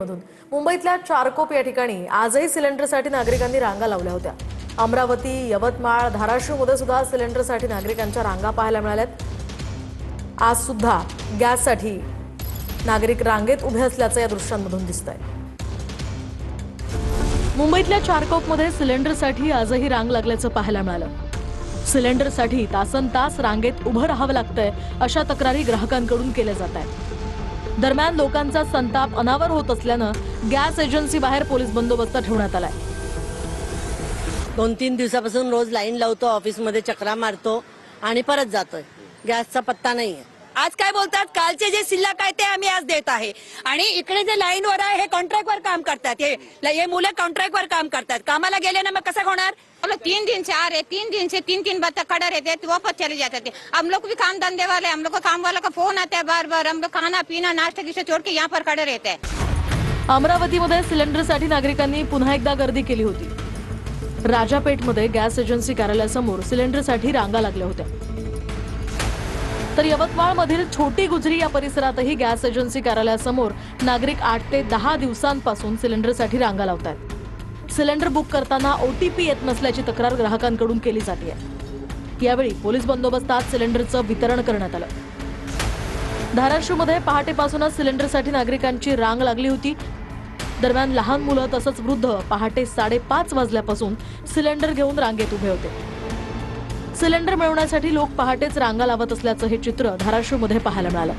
मधून मुंबईतल्या चारकोप या ठिकाणी आजही सिलेंडरसाठी नागरिकांनी रांगा लावल्या होत्या। अमरावती, यवतमाळ, धाराशिवमध्ये सुद्धा सिलेंडरसाठी नागरिकांच्या रांगा पाहायला मिळाल्यात। आज सुद्धा गॅससाठी नागरिक रांगेत उभे असल्याचं या दृश्यांमधून दिसतंय। मुंबईतल्या चारकोपमध्ये सिलेंडरसाठी आजही रांग लागल्याचं पाहायला मिळालं। सिलेंडरसाठी तासनतास रांगेत उभं राहावं लागतंय अशा तक्रारी ग्राहकांकडून केल्या जात आहेत। दरम्यान लोकांचा संताप अनावर होत असल्यानं गॅस एजन्सी बाहेर पोलीस बंदोबस्त ठेवण्यात आलाय। 2-3 दिवसापासून रोज लाईन लावतो, ऑफिसमध्ये चक्रा मारतो आणि परत जातोय। गॅसचा पत्ता नाहीये। आज काय बोलतात, कालचे जे शिल्लक आहे ते आम्ही आज देत आहे आणि इकडे जे लाईनवर आहे हे कॉन्ट्रॅक्टवर काम करतात। हे मुलं कॉन्ट्रॅक्टवर काम करतात, कामाला गेले ना मग कसं होणार? 3 दिन से आ रहे, 3 दिन से 3 बच्चे खड़े रहते तो वापस चले जाते थे। हम लोग भी काम धंधे वाले, हम लोग को काम वाला का फोन आता है बार बार। हम लोग खाना पीना नाश्ता किसे छोड़ के यहाँ पर खड़े रहते हैं। अमरावतीमध्ये सिलेंडरसाठी नागरिकांनी पुन्हा एकदा गर्दी केली होती। राजापेठमध्ये गॅस एजन्सी कार्यालयासमोर सिलेंडरसाठी रांगा लागल्या होत्या। तर यवतमाळमधील छोटी गुजरी या परिसरातही गॅस एजन्सी कार्यालयासमोर नागरिक 8 ते 10 दिवसांपासून सिलेंडरसाठी रांगा लावतात। सिलेंडर बुक करताना ओटीपी येत नसल्याची तक्रार ग्राहकांकडून केली जाते। यावेळी पोलीस बंदोबस्तात सिलेंडरचं वितरण करण्यात आलं। धाराशिवमध्ये पहाटेपासूनच सिलेंडरसाठी नागरिकांची रांग लागली होती। दरम्यान लहान मुलं तसंच वृद्ध पहाटे 5:30 वाजल्यापासून सिलेंडर घेऊन रांगेत उभे होते। सिलेंडर मिळवण्यासाठी लोक पहाटेच रांगा लावत असल्याचं हे चित्र धाराशिवमध्ये पाहायला मिळालं।